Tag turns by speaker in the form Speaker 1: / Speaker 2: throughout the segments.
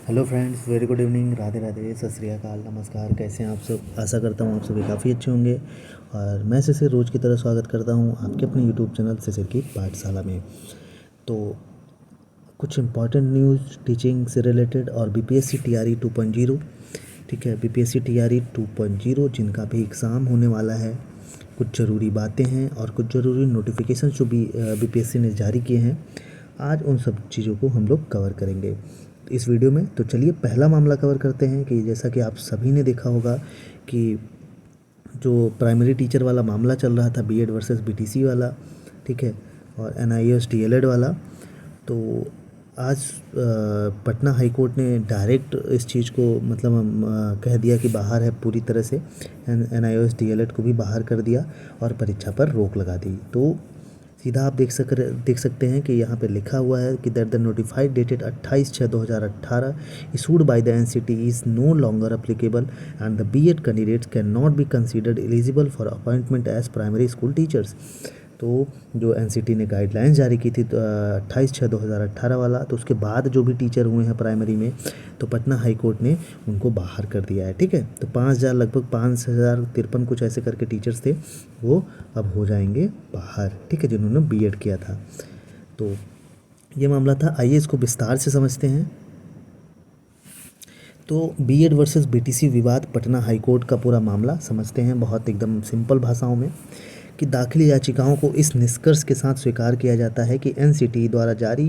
Speaker 1: Hello friends, very good evening, Radhe Radhe, सत श्री अकाल, नमस्कार। कैसे हैं आप सब? आशा करता हूँ आप सभी काफ़ी अच्छे होंगे। और मैं शिशिर रोज़ की तरह स्वागत करता हूँ आपके अपने यूट्यूब चैनल शिशिर की पाठशाला में। तो कुछ इंपॉर्टेंट न्यूज़ टीचिंग से रिलेटेड और बीपीएससी टीआरई 2.0, ठीक है, बीपीएससी टीआरई 2.0 जिनका भी एग्ज़ाम होने वाला है, कुछ ज़रूरी बातें हैं और कुछ ज़रूरी नोटिफिकेशन जो भी बीपीएससी ने जारी किए हैं। आज उन सब चीज़ों को हम लोग कवर करेंगे इस वीडियो में। तो चलिए पहला मामला कवर करते हैं कि जैसा कि आप सभी ने देखा होगा कि जो प्राइमरी टीचर वाला मामला चल रहा था, बीएड वर्सेस बीटीसी वाला, ठीक है, और एनआईएस डीएलएड वाला, तो आज पटना हाई कोर्ट ने डायरेक्ट इस चीज़ को मतलब कह दिया कि बाहर है पूरी तरह से। एनआईएस डीएलएड को भी बाहर कर दिया और परीक्षा पर रोक लगा दी। तो सीधा आप देख सकते हैं कि यहाँ पे लिखा हुआ है कि that the notified dated 28/6/2018 issued by the NCT is no longer applicable and the BEd candidates can not be considered eligible for appointment as primary school teachers. तो जो एनसीटी ने गाइडलाइंस जारी की थी 28/6/2018 वाला, तो उसके बाद जो भी टीचर हुए हैं प्राइमरी में, तो पटना हाई कोर्ट ने उनको बाहर कर दिया है, ठीक है। तो 5,000 लगभग 5,053 कुछ ऐसे करके टीचर्स थे, वो अब हो जाएंगे बाहर, ठीक है, जिन्होंने बीएड किया था। तो ये मामला था, आइए इसको विस्तार से समझते हैं। तो बीएड वर्सेस बीटीसी विवाद, पटना हाई कोर्ट का पूरा मामला समझते हैं बहुत एकदम सिंपल भाषाओं में। कि दाखिली याचिकाओं को इस निष्कर्ष के साथ स्वीकार किया जाता है कि एनसीटी द्वारा जारी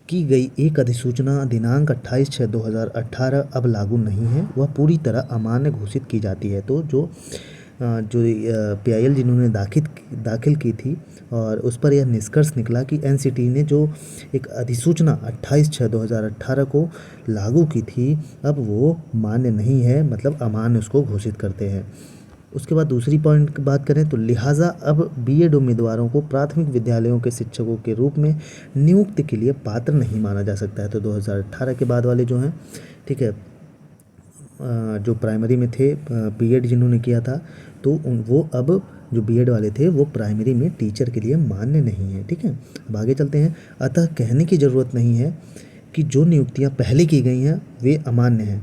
Speaker 1: की गई एक अधिसूचना दिनांक 28/6/2018 अब लागू नहीं है, वह पूरी तरह अमान्य घोषित की जाती है। तो जो पीआईएल जिन्होंने दाखिल की थी और उस पर यह निष्कर्ष निकला कि एनसीटी ने जो एक अधिसूचना 28/6/2018 को लागू की थी, अब वो मान्य नहीं है, मतलब अमान्य उसको घोषित करते हैं। उसके बाद दूसरी पॉइंट की बात करें तो लिहाजा अब बीएड उम्मीदवारों को प्राथमिक विद्यालयों के शिक्षकों के रूप में नियुक्ति के लिए पात्र नहीं माना जा सकता है। तो 2018 के बाद वाले जो हैं, ठीक है, जो प्राइमरी में थे, बीएड जिन्होंने किया था, तो वो अब जो बीएड वाले थे वो प्राइमरी में टीचर के लिए मान्य नहीं है, ठीक है। अब आगे चलते हैं। अतः कहने की ज़रूरत नहीं है कि जो नियुक्तियां पहले की गई हैं वे अमान्य हैं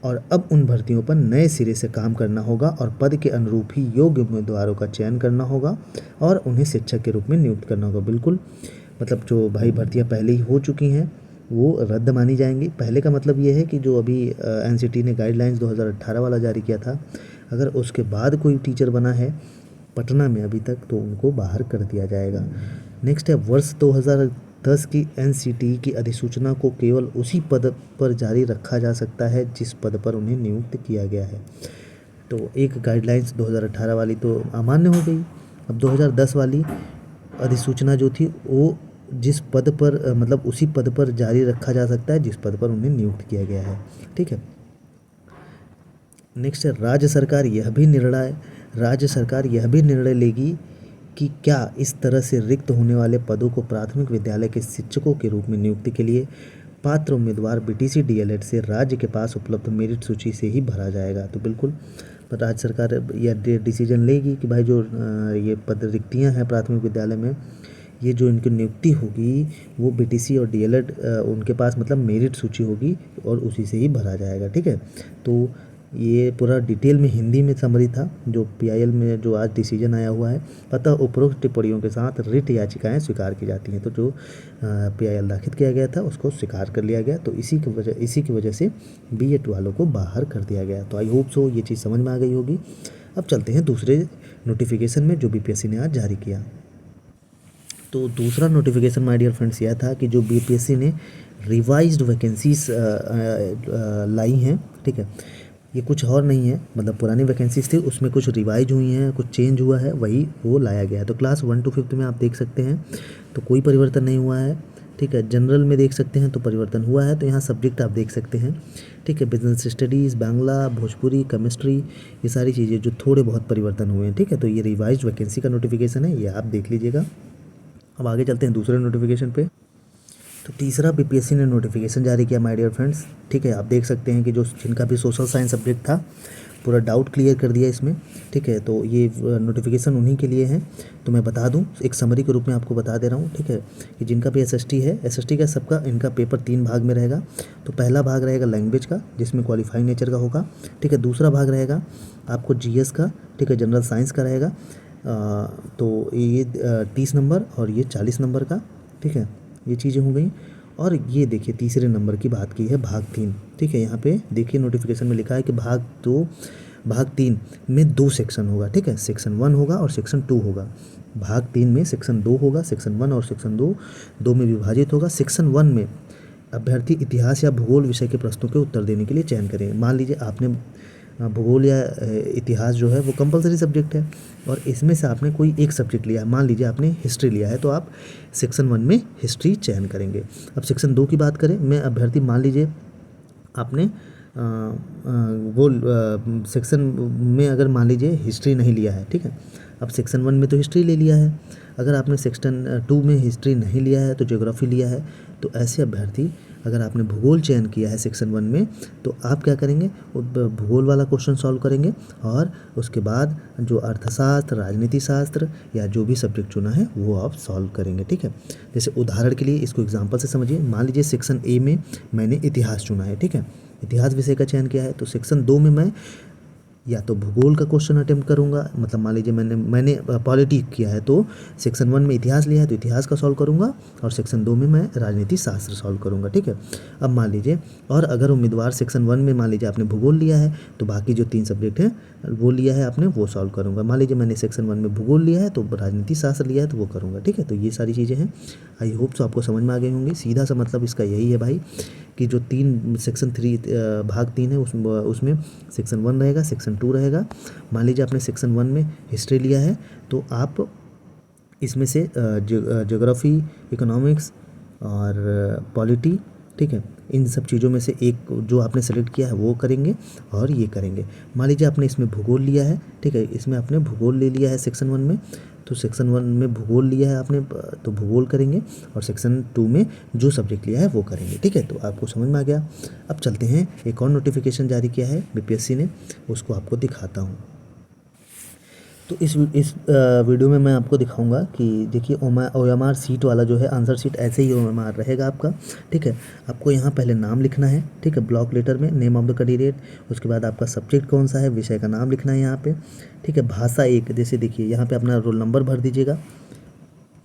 Speaker 1: और अब उन भर्तियों पर नए सिरे से काम करना होगा और पद के अनुरूप ही योग्य उम्मीदवारों का चयन करना होगा और उन्हें शिक्षक के रूप में नियुक्त करना होगा। बिल्कुल, मतलब जो भाई भर्तियां पहले ही हो चुकी हैं वो रद्द मानी जाएंगी। पहले का मतलब ये है कि जो अभी एनसीटी ने गाइडलाइंस 2018 वाला जारी किया था, अगर उसके बाद कोई टीचर बना है पटना में अभी तक, तो उनको बाहर कर दिया जाएगा। नेक्स्ट है, वर्ष 2010 की एनसीटी की अधिसूचना को केवल उसी पद पर जारी रखा जा सकता है जिस पद पर उन्हें नियुक्त किया गया है। तो एक गाइडलाइंस 2018 वाली तो अमान्य हो गई। अब 2010 वाली अधिसूचना जो थी वो जिस पद पर मतलब उसी पद पर जारी रखा जा सकता है जिस पद पर उन्हें नियुक्त किया गया है, ठीक है। नेक्स्ट है, राज्य सरकार यह भी निर्णय लेगी कि क्या इस तरह से रिक्त होने वाले पदों को प्राथमिक विद्यालय के शिक्षकों के रूप में नियुक्ति के लिए पात्र उम्मीदवार बीटीसी डीएलएड से राज्य के पास उपलब्ध मेरिट सूची से ही भरा जाएगा। तो बिल्कुल राज्य सरकार यह डिसीजन लेगी कि भाई जो ये पद रिक्तियाँ हैं प्राथमिक विद्यालय में, ये जो इनकी नियुक्ति होगी वो बीटीसी और डीएलएड उनके पास मतलब मेरिट सूची होगी और उसी से ही भरा जाएगा, ठीक है। तो ये पूरा डिटेल में हिंदी में समरी था जो पीआईएल में जो आज डिसीजन आया हुआ है। अतः उपरोक्त टिप्पणियों के साथ रिट याचिकाएं स्वीकार की जाती हैं। तो जो पीआईएल दाखिल किया गया था उसको स्वीकार कर लिया गया। तो इसी की वजह से बीएड वालों को बाहर कर दिया गया। तो आई होप सो ये चीज़ समझ में आ गई होगी। अब चलते हैं दूसरे नोटिफिकेशन में जो बीपीएससी ने आज जारी किया। तो दूसरा नोटिफिकेशन माय डियर फ्रेंड्स यह था कि जो बीपीएससी ने रिवाइज्ड वैकेंसीज लाई हैं, ठीक है, ये कुछ और नहीं है, मतलब पुरानी वैकेंसीज थी उसमें कुछ रिवाइज हुई हैं, कुछ चेंज हुआ है, वही वो लाया गया है। तो क्लास 1 to 5 में आप देख सकते हैं तो कोई परिवर्तन नहीं हुआ है, ठीक है। जनरल में देख सकते हैं तो परिवर्तन हुआ है। तो यहाँ सब्जेक्ट आप देख सकते हैं, ठीक है, business studies, Bangla, Bhojpuri, chemistry, ये सारी चीज़ें जो थोड़े बहुत परिवर्तन हुए हैं, ठीक है। तो ये रिवाइज्ड वैकेंसी का नोटिफिकेशन है, ये आप देख लीजिएगा। अब आगे चलते हैं दूसरे नोटिफिकेशन पे। तो तीसरा बीपीएससी ने नोटिफिकेशन जारी किया माय डियर फ्रेंड्स, ठीक है। आप देख सकते हैं कि जो जिनका भी सोशल साइंस सब्जेक्ट था पूरा डाउट क्लियर कर दिया इसमें, ठीक है। तो ये नोटिफिकेशन उन्हीं के लिए हैं। तो मैं बता दूं, एक समरी के रूप में आपको बता दे रहा हूँ, ठीक है, कि जिनका भी एसएसटी है, एसएसटी का सबका इनका पेपर 3 भाग में रहेगा। तो पहला भाग रहेगा लैंग्वेज का, जिसमें क्वालिफाइंग नेचर का होगा, ठीक है। दूसरा भाग रहेगा आपको जीएस का, ठीक है, जनरल साइंस का रहेगा। तो ये 30 नंबर और ये 40 नंबर का, ठीक है, ये चीज़ें हो गई। और ये देखिए तीसरे नंबर की बात की है, भाग 3, ठीक है। यहाँ पे देखिए नोटिफिकेशन में लिखा है कि भाग 3 में 2 सेक्शन होगा, ठीक है, सेक्शन 1 होगा और सेक्शन 2 होगा। भाग 3 में सेक्शन 2 होगा, सेक्शन 1 और सेक्शन 2 में विभाजित होगा। सेक्शन 1 में अभ्यर्थी इतिहास या भूगोल विषय के प्रश्नों के उत्तर देने के लिए चयन करें। मान लीजिए आपने भूगोल या इतिहास जो है वो कंपलसरी सब्जेक्ट है, और इसमें से आपने कोई एक सब्जेक्ट लिया है, मान लीजिए आपने हिस्ट्री लिया है, तो आप सेक्शन 1 में हिस्ट्री चयन करेंगे। अब सेक्शन 2 की बात करें, मैं अभ्यर्थी मान लीजिए आपने वो सेक्शन में अगर मान लीजिए हिस्ट्री नहीं लिया है, ठीक है, अब सेक्शन 1 में तो हिस्ट्री ले लिया है, अगर आपने सेक्शन 2 में हिस्ट्री नहीं लिया है तो ज्योग्राफी लिया है। तो ऐसे अभ्यर्थी, अगर आपने भूगोल चयन किया है सेक्शन 1 में, तो आप क्या करेंगे, भूगोल वाला क्वेश्चन सॉल्व करेंगे, और उसके बाद जो अर्थशास्त्र, राजनीति शास्त्र या जो भी सब्जेक्ट चुना है वो आप सॉल्व करेंगे, ठीक है। जैसे उदाहरण के लिए इसको एग्जांपल से समझिए, मान लीजिए सेक्शन ए में मैंने इतिहास चुना है, ठीक है, इतिहास विषय का चयन किया है, तो सेक्शन 2 में मैं या तो भूगोल का क्वेश्चन अटेम्प्ट करूंगा, मतलब मान लीजिए मैंने पॉलिटी किया है, तो सेक्शन 1 में इतिहास लिया है तो इतिहास का सॉल्व करूंगा, और सेक्शन 2 में मैं राजनीति शास्त्र सॉल्व करूंगा, ठीक है। अब मान लीजिए, और अगर उम्मीदवार सेक्शन 1 में मान लीजिए आपने भूगोल लिया है, तो बाकी जो 3 सब्जेक्ट हैं वो लिया है आपने, वो सॉल्व करूँगा। मान लीजिए मैंने सेक्शन 1 में भूगोल लिया है तो राजनीति शास्त्र लिया है तो वो करूँगा, ठीक है। तो ये सारी चीज़ें हैं, आई होप सो आपको समझ में आ गई होंगी। सीधा सा मतलब इसका यही है भाई, कि जो सेक्शन 3 भाग 3 है उसमें सेक्शन 1 रहेगा, सेक्शन 2 रहेगा। मान लीजिए आपने सेक्शन 1 में हिस्ट्री लिया है, तो आप इसमें से ज्योग्राफी, इकोनॉमिक्स और पॉलिटी, ठीक है, इन सब चीज़ों में से एक जो आपने सेलेक्ट किया है वो करेंगे, और ये करेंगे। मान लीजिए आपने इसमें भूगोल लिया है, ठीक है, इसमें आपने भूगोल ले लिया है सेक्शन 1 में, तो सेक्शन 1 में भूगोल लिया है आपने, तो भूगोल करेंगे, और सेक्शन 2 में जो सब्जेक्ट लिया है वो करेंगे, ठीक है। तो आपको समझ में आ गया। अब चलते हैं, एक और नोटिफिकेशन जारी किया है बीपीएससी ने, उसको आपको दिखाता हूँ। तो इस वीडियो में मैं आपको दिखाऊंगा कि देखिए ओएमआर सीट वाला जो है, आंसर सीट ऐसे ही ओएमआर रहेगा आपका, ठीक है। आपको यहाँ पहले नाम लिखना है, ठीक है, ब्लॉक लेटर में नेम ऑफ द कैंडिडेट, उसके बाद आपका सब्जेक्ट कौन सा है, विषय का नाम लिखना है यहाँ पे, ठीक है। भाषा 1, जैसे देखिए यहाँ पे अपना रोल नंबर भर दीजिएगा,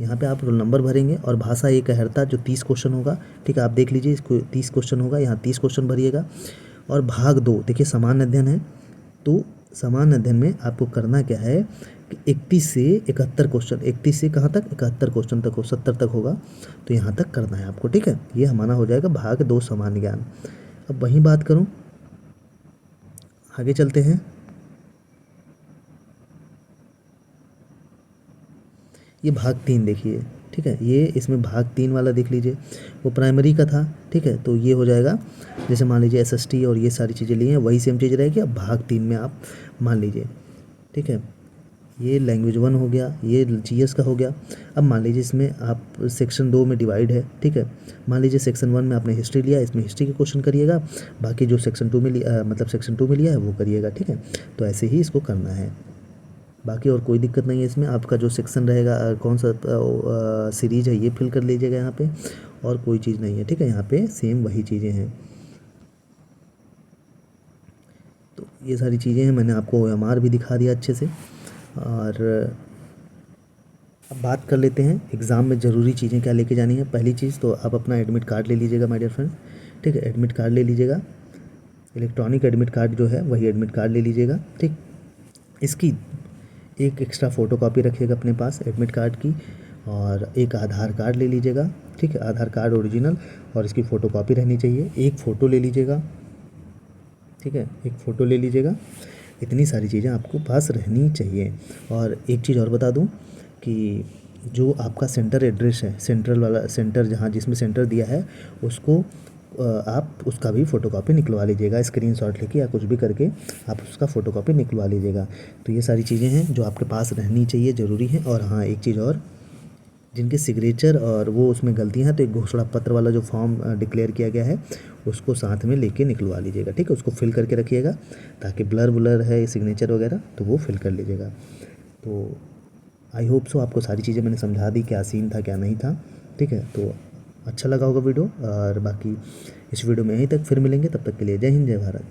Speaker 1: यहाँ पे आप रोल नंबर भरेंगे, और भाषा 1 अहर्ता जो 30 क्वेश्चन होगा, ठीक है, आप देख लीजिए इसको 30 क्वेश्चन होगा, यहाँ 30 क्वेश्चन भरिएगा। और भाग 2 देखिए सामान्य अध्ययन है, तो सामान्य अध्ययन में आपको करना क्या है कि 31 से 71 क्वेश्चन, 31 से कहाँ तक, 71 क्वेश्चन तक हो, 70 तक होगा, तो यहाँ तक करना है आपको, ठीक है। ये हमारा हो जाएगा भाग 2 सामान्य ज्ञान। अब वहीं बात करूँ, आगे चलते हैं। ये भाग 3 देखिए, ठीक है, ये इसमें भाग 3 वाला देख लीजिए, वो प्राइमरी का था, ठीक है। तो ये हो जाएगा, जैसे मान लीजिए एसएसटी और ये सारी चीज़ें ली हैं, वही सेम चीज़ रहेगी। अब भाग 3 में आप मान लीजिए, ठीक है, ये लैंग्वेज 1 हो गया, ये जीएस का हो गया। अब मान लीजिए इसमें आप सेक्शन 2 में डिवाइड है, ठीक है। मान लीजिए सेक्शन 1 में आपने हिस्ट्री लिया, इसमें हिस्ट्री के क्वेश्चन करिएगा, बाकी जो सेक्शन 2 में लिया, मतलब सेक्शन 2 में लिया है वो करिएगा, ठीक है। तो ऐसे ही इसको करना है, बाकी और कोई दिक्कत नहीं है इसमें। आपका जो सेक्शन रहेगा, कौन सा सीरीज है, ये फिल कर लीजिएगा यहाँ पे, और कोई चीज़ नहीं है, ठीक है। यहाँ पे सेम वही चीज़ें हैं। तो ये सारी चीज़ें हैं, मैंने आपको ओएमआर भी दिखा दिया अच्छे से। और अब बात कर लेते हैं एग्ज़ाम में ज़रूरी चीज़ें क्या लेके जानी है। पहली चीज़ तो आप अपना एडमिट कार्ड ले लीजिएगा माय डियर फ्रेंड, ठीक है, एडमिट कार्ड ले लीजिएगा, इलेक्ट्रॉनिक एडमिट कार्ड जो है वही एडमिट कार्ड ले लीजिएगा, ठीक। इसकी एक एक्स्ट्रा फ़ोटोकॉपी रखिएगा अपने पास एडमिट कार्ड की, और एक आधार कार्ड ले लीजिएगा, ठीक है, आधार कार्ड ओरिजिनल, और इसकी फ़ोटोकॉपी रहनी चाहिए। एक फ़ोटो ले लीजिएगा, ठीक है, एक फ़ोटो ले लीजिएगा। इतनी सारी चीज़ें आपको पास रहनी चाहिए। और एक चीज़ और बता दूं कि जो आपका सेंटर एड्रेस है, सेंट्रल वाला सेंटर जहाँ जिसमें सेंटर दिया है, उसको आप उसका भी फ़ोटोकॉपी निकलवा लीजिएगा, स्क्रीनशॉट लेके या कुछ भी करके आप उसका फ़ोटोकॉपी निकलवा लीजिएगा। तो ये सारी चीज़ें हैं जो आपके पास रहनी चाहिए, ज़रूरी है। और हाँ, एक चीज़ और जिनके सिग्नेचर और वो उसमें गलतियाँ हैं, तो एक घोषणा पत्र वाला जो फॉर्म डिक्लेयर किया गया है उसको साथ में लेके निकलवा लीजिएगा, ठीक है। उसको फिल करके रखिएगा ताकि ब्लर बुलर है सिग्नेचर वगैरह तो वो फिल कर लीजिएगा। तो आई होप सो आपको सारी चीज़ें मैंने समझा दी, क्या सीन था क्या नहीं था, ठीक है। तो अच्छा लगा होगा वीडियो, और बाकी इस वीडियो में यहीं तक फिर मिलेंगे, तब तक के लिए जय हिंद जय भारत।